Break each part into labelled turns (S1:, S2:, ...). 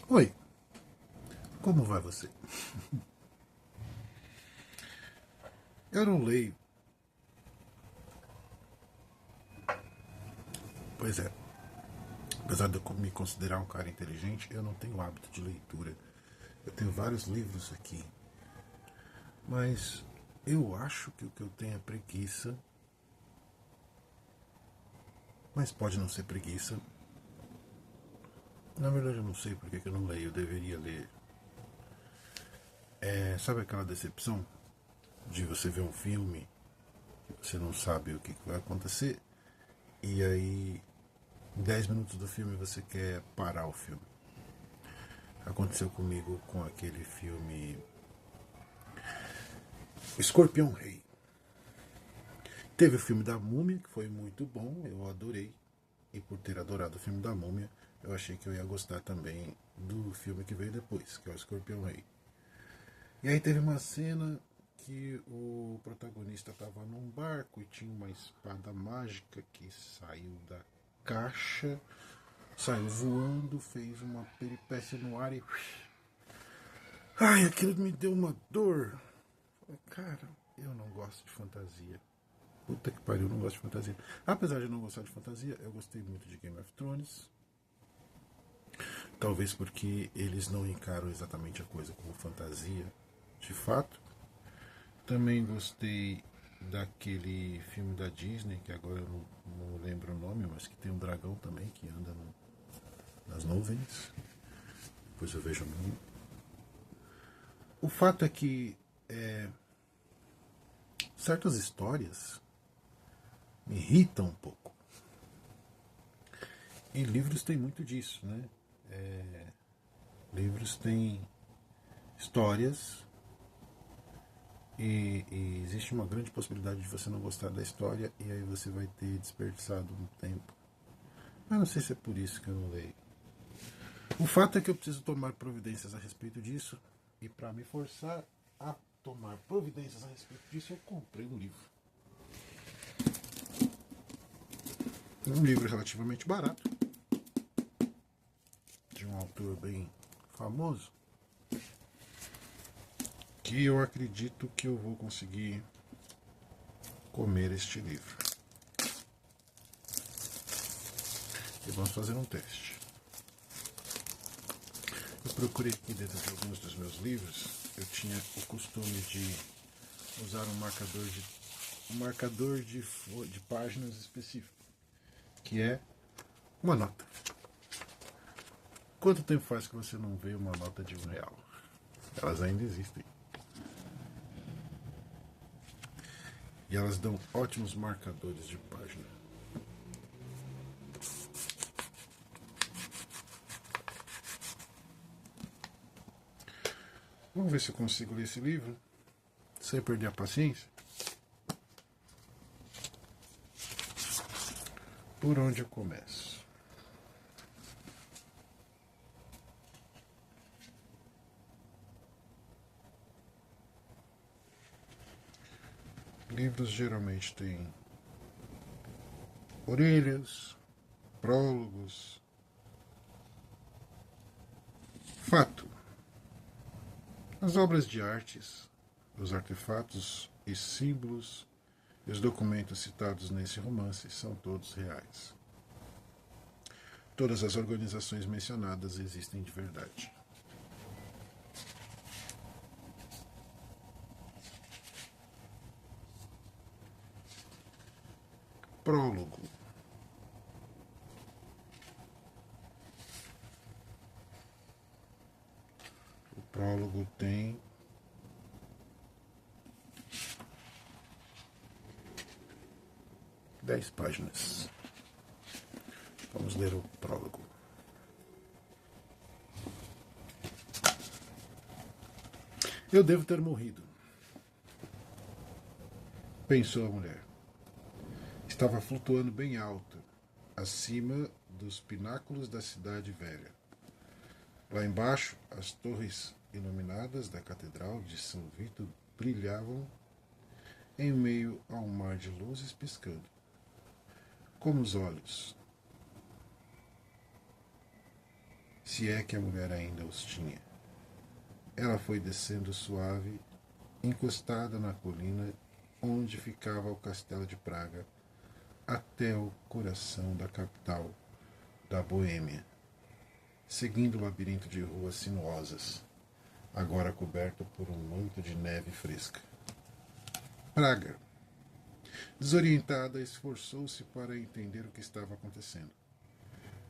S1: Oi, como vai você? Eu não leio. Pois é, apesar de eu me considerar um cara inteligente, eu não tenho hábito de leitura. Eu tenho vários livros aqui, mas eu acho que o que eu tenho é preguiça, mas pode não ser preguiça. Na verdade, eu não sei por que eu não leio, eu deveria ler. Sabe aquela decepção de você ver um filme, você não sabe o que vai acontecer, e aí, em 10 minutos do filme, você quer parar o filme? Aconteceu comigo com aquele filme Escorpião Rei. Teve o filme da Múmia, que foi muito bom, eu adorei. E por ter adorado o filme da Múmia, eu achei que eu ia gostar também do filme que veio depois, que é o Escorpião Rei. E aí teve uma cena que o protagonista estava num barco e tinha uma espada mágica que saiu da caixa, saiu voando, fez uma peripécia no ar e. Ai, aquilo me deu uma dor. Cara, eu não gosto de fantasia. Puta que pariu, eu não gosto de fantasia. Apesar de não gostar de fantasia, eu gostei muito de Game of Thrones. Talvez porque eles não encaram exatamente a coisa como fantasia, de fato. Também gostei daquele filme da Disney, que agora eu não lembro o nome, mas que tem um dragão também que anda nas nuvens. Depois eu vejo o nome. O fato é que certas histórias me irritam um pouco. E livros têm muito disso, né? Livros têm histórias e existe uma grande possibilidade de você não gostar da história e aí você vai ter desperdiçado um tempo. Mas não sei se é por isso que eu não leio. O fato é que eu preciso tomar providências a respeito disso e para me forçar a tomar providências a respeito disso eu comprei um livro. Um livro relativamente barato, de um autor bem famoso, que eu acredito que eu vou conseguir comer este livro. E vamos fazer um teste. Eu procurei aqui dentro de alguns dos meus livros, eu tinha o costume de usar um marcador de páginas específico, que é uma nota. Quanto tempo faz que você não vê uma nota de R$ 1? Elas ainda existem. E elas dão ótimos marcadores de página. Vamos ver se eu consigo ler esse livro sem perder a paciência. Por onde eu começo? Livros geralmente têm orelhas, prólogos. Fato: as obras de artes, os artefatos e símbolos e os documentos citados nesse romance são todos reais. Todas as organizações mencionadas existem de verdade. Prólogo. O prólogo tem 10 páginas. Vamos ler o prólogo. Eu devo ter morrido, pensou a mulher. Estava flutuando bem alta, acima dos pináculos da cidade velha. Lá embaixo, as torres iluminadas da Catedral de São Vito brilhavam em meio a um mar de luzes piscando, como os olhos se é que a mulher ainda os tinha. Ela foi descendo suave, encostada na colina onde ficava o castelo de Praga, até o coração da capital da Boêmia, seguindo o labirinto de ruas sinuosas, agora coberto por um manto de neve fresca. Praga. Desorientada, esforçou-se para entender o que estava acontecendo.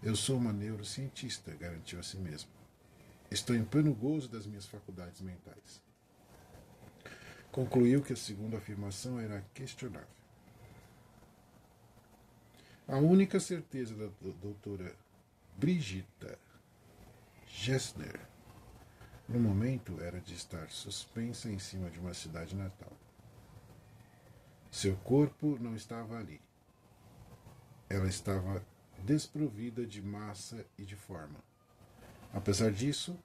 S1: Eu sou uma neurocientista, garantiu a si mesma. Estou em pleno gozo das minhas faculdades mentais. Concluiu que a segunda afirmação era questionável. A única certeza da doutora Brigitta Gessner no momento era de estar suspensa em cima de uma cidade natal. Seu corpo não estava ali. Ela estava desprovida de massa e de forma. Apesar disso,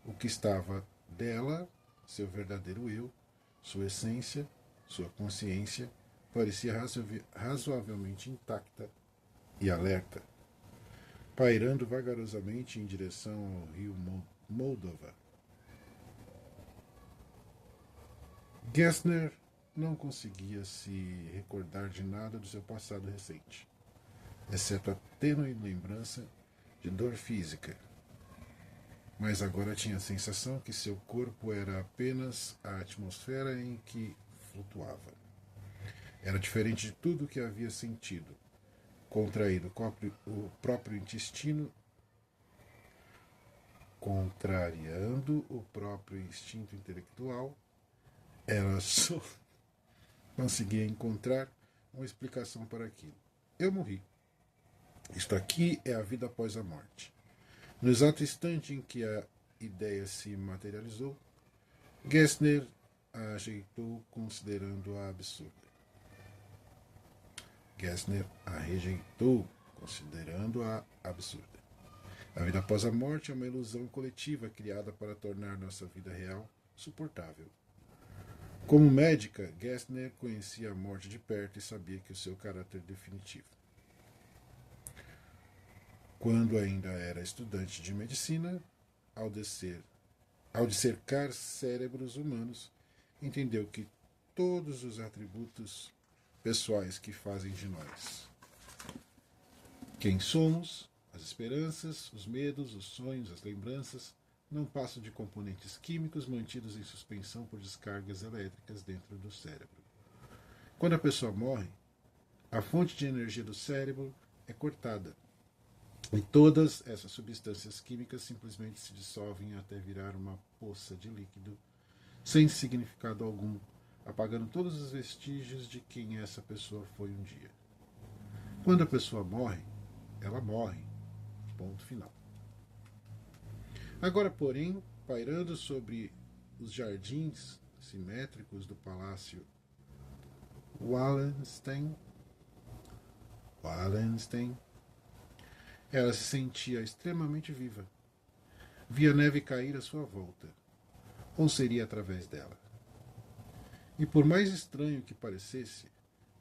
S1: o que estava dela, seu verdadeiro eu, sua essência, sua consciência, parecia razoavelmente intacta e alerta, pairando vagarosamente em direção ao rio Moldova. Gessner não conseguia se recordar de nada do seu passado recente, exceto a tênue lembrança de dor física. Mas agora tinha a sensação que seu corpo era apenas a atmosfera em que flutuava. Era diferente de tudo o que havia sentido, contraído o próprio intestino, contrariando o próprio instinto intelectual. Ela só conseguia encontrar uma explicação para aquilo. Eu morri. Isto aqui é a vida após a morte. No exato instante em que a ideia se materializou, Gessner a ajeitou considerando-a absurda. Gessner a rejeitou, considerando-a absurda. A vida após a morte é uma ilusão coletiva criada para tornar nossa vida real suportável. Como médica, Gessner conhecia a morte de perto e sabia que o seu caráter definitivo. Quando ainda era estudante de medicina, ao dissecar cérebros humanos, entendeu que todos os atributos pessoais que fazem de nós quem somos, as esperanças, os medos, os sonhos, as lembranças, não passam de componentes químicos mantidos em suspensão por descargas elétricas dentro do cérebro. Quando a pessoa morre, a fonte de energia do cérebro é cortada. E todas essas substâncias químicas simplesmente se dissolvem até virar uma poça de líquido, sem significado algum, apagando todos os vestígios de quem essa pessoa foi um dia. Quando a pessoa morre, ela morre. Ponto final. Agora, porém, pairando sobre os jardins simétricos do palácio Wallenstein, ela se sentia extremamente viva. Via neve cair à sua volta, ou seria através dela. E por mais estranho que parecesse,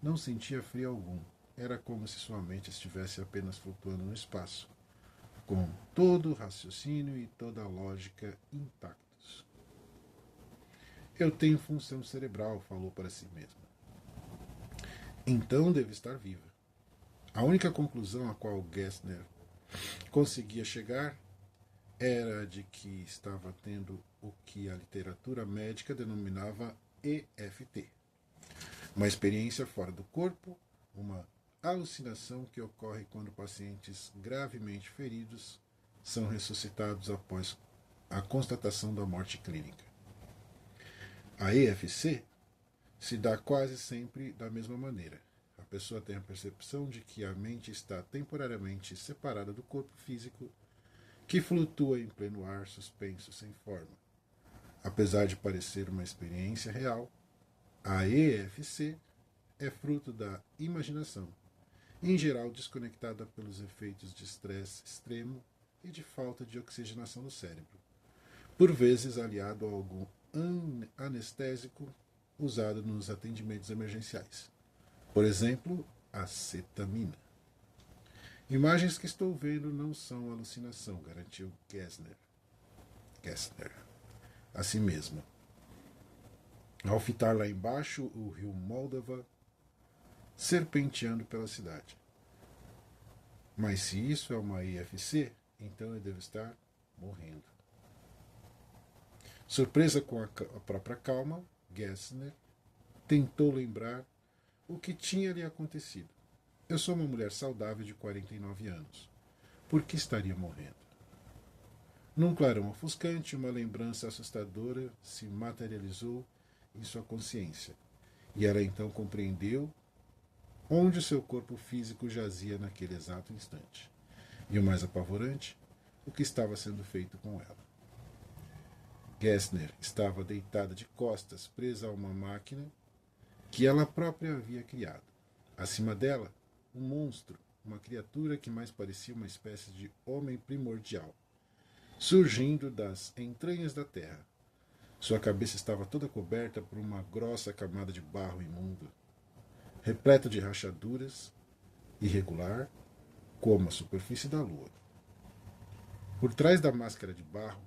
S1: não sentia frio algum. Era como se sua mente estivesse apenas flutuando no espaço, com todo o raciocínio e toda a lógica intactos. Eu tenho função cerebral, falou para si mesma. Então devo estar viva. A única conclusão a qual Gessner conseguia chegar era de que estava tendo o que a literatura médica denominava EFT. Uma experiência fora do corpo, uma alucinação que ocorre quando pacientes gravemente feridos são ressuscitados após a constatação da morte clínica. A EFC se dá quase sempre da mesma maneira. A pessoa tem a percepção de que a mente está temporariamente separada do corpo físico, que flutua em pleno ar suspenso sem forma. Apesar de parecer uma experiência real, a EFC é fruto da imaginação, em geral desconectada pelos efeitos de estresse extremo e de falta de oxigenação no cérebro, por vezes aliado a algum anestésico usado nos atendimentos emergenciais. Por exemplo, a cetamina. Imagens que estou vendo não são alucinação, garantiu Gessner a si mesmo. Ao fitar lá embaixo o rio Moldava serpenteando pela cidade. Mas se isso é uma IFC, então eu devo estar morrendo. Surpresa com a própria calma, Gessner tentou lembrar o que tinha lhe acontecido. Eu sou uma mulher saudável de 49 anos. Por que estaria morrendo? Num clarão ofuscante, uma lembrança assustadora se materializou em sua consciência, e ela então compreendeu onde o seu corpo físico jazia naquele exato instante. E o mais apavorante, o que estava sendo feito com ela. Gessner estava deitada de costas, presa a uma máquina que ela própria havia criado. Acima dela, um monstro, uma criatura que mais parecia uma espécie de homem primordial, surgindo das entranhas da terra. Sua cabeça estava toda coberta por uma grossa camada de barro imundo, repleta de rachaduras, irregular, como a superfície da lua. Por trás da máscara de barro,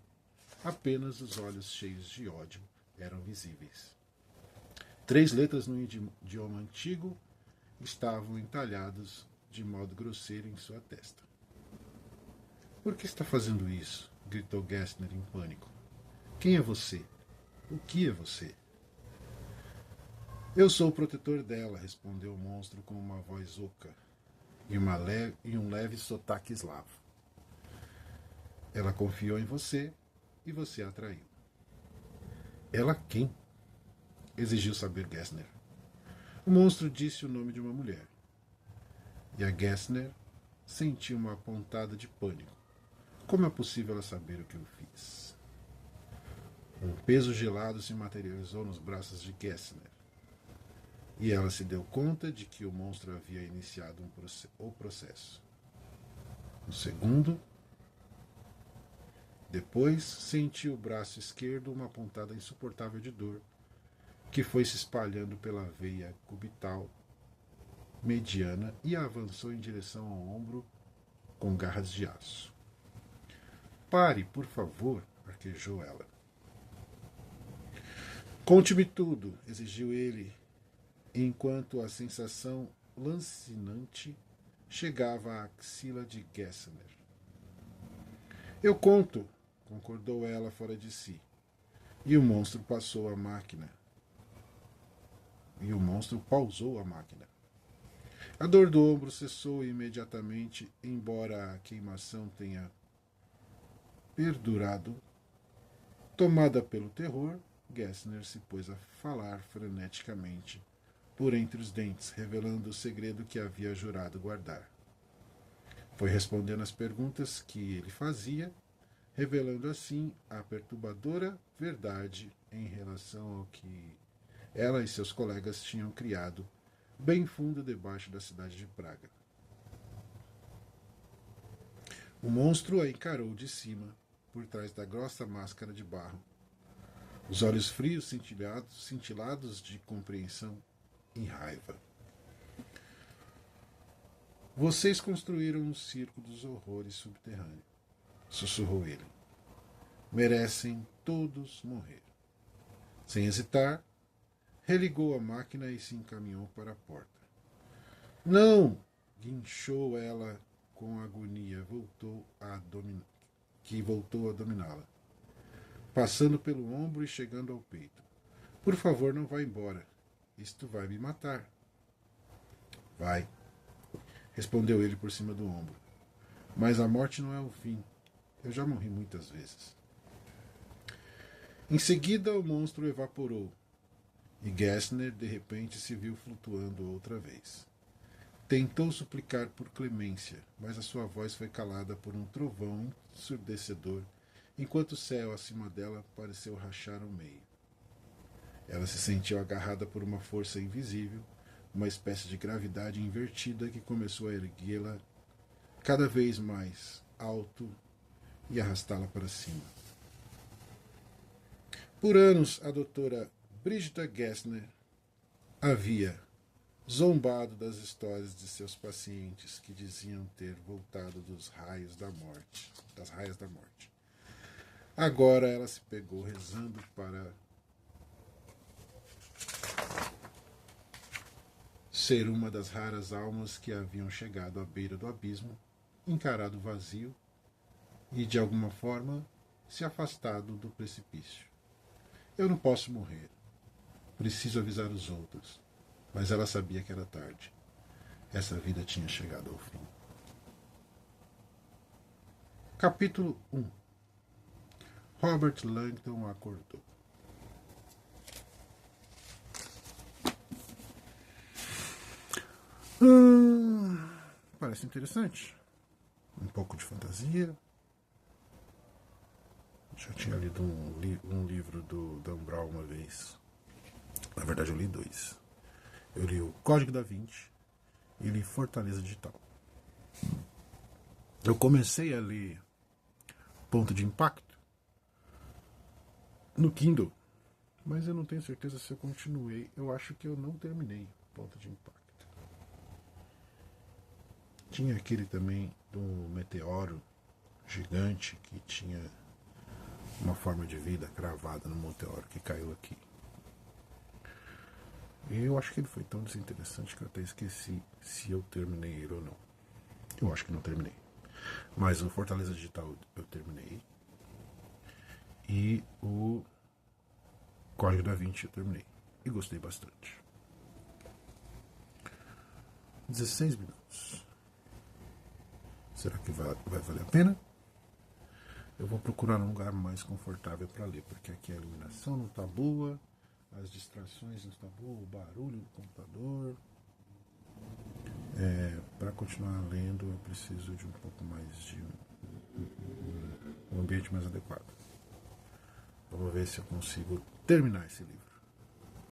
S1: apenas os olhos cheios de ódio eram visíveis. 3 letras no idioma antigo estavam entalhadas de modo grosseiro em sua testa. Por que está fazendo isso? Gritou Gessner em pânico. Quem é você? O que é você? Eu sou o protetor dela, respondeu o monstro com uma voz oca e um leve sotaque eslavo. Ela confiou em você e você a atraiu. Ela quem? Exigiu saber Gessner. O monstro disse o nome de uma mulher. E a Gessner sentiu uma pontada de pânico. Como é possível ela saber o que eu fiz? Um peso gelado se materializou nos braços de Gessner. E ela se deu conta de que o monstro havia iniciado o processo. Um segundo. Depois, sentiu o braço esquerdo uma pontada insuportável de dor, que foi se espalhando pela veia cubital mediana e avançou em direção ao ombro com garras de aço. Pare, por favor, arquejou ela. Conte-me tudo, exigiu ele, enquanto a sensação lancinante chegava à axila de Gessner. Eu conto, concordou ela fora de si. E o monstro passou a máquina. E o monstro pausou a máquina. A dor do ombro cessou imediatamente, embora a queimação tenha perdurado. Tomada pelo terror, Gessner se pôs a falar freneticamente por entre os dentes, revelando o segredo que havia jurado guardar. Foi respondendo às perguntas que ele fazia, revelando assim a perturbadora verdade em relação ao que ela e seus colegas tinham criado bem fundo debaixo da cidade de Praga. O monstro a encarou de cima, por trás da grossa máscara de barro, os olhos frios cintilados de compreensão e raiva. Vocês construíram um circo dos horrores subterrâneo, sussurrou ele. Merecem todos morrer. Sem hesitar, religou a máquina e se encaminhou para a porta. Não! Guinchou ela com agonia, que voltou a dominá-la, passando pelo ombro e chegando ao peito. Por favor, não vá embora. Isto vai me matar. Vai, respondeu ele por cima do ombro. Mas a morte não é o fim. Eu já morri muitas vezes. Em seguida, o monstro evaporou, e Gessner de repente se viu flutuando outra vez. Tentou suplicar por clemência, mas a sua voz foi calada por um trovão ensurdecedor, enquanto o céu acima dela pareceu rachar ao meio. Ela se sentiu agarrada por uma força invisível, uma espécie de gravidade invertida que começou a erguê-la cada vez mais alto e arrastá-la para cima. Por anos, a doutora Brigitta Gessner havia zombado das histórias de seus pacientes que diziam ter voltado dos raios da morte, das raias da morte. Agora ela se pegou rezando para ser uma das raras almas que haviam chegado à beira do abismo, encarado o vazio e, de alguma forma, se afastado do precipício. Eu não posso morrer. Preciso avisar os outros. Mas ela sabia que era tarde. Essa vida tinha chegado ao fim. Capítulo 1. Robert Langdon acordou. Parece interessante. Um pouco de fantasia. Já tinha lido um livro do Dan Brown uma vez. Na verdade, eu li 2. Eu li o Código da Vinci e li Fortaleza Digital. Eu comecei a ler Ponto de Impacto no Kindle, mas eu não tenho certeza se eu continuei. Eu acho que eu não terminei Ponto de Impacto. Tinha aquele também do meteoro gigante que tinha uma forma de vida cravada no meteoro que caiu aqui. E eu acho que ele foi tão desinteressante que eu até esqueci se eu terminei ele ou não. Eu acho que não terminei. Mas o Fortaleza Digital eu terminei. E o Código da Vinci eu terminei. E gostei bastante. 16 minutos. Será que vai valer a pena? Eu vou procurar um lugar mais confortável para ler, porque aqui a iluminação não está boa, as distrações não estão boas, o barulho do computador. Para continuar lendo, eu preciso de um pouco mais de um ambiente mais adequado. Vamos ver se eu consigo terminar esse livro.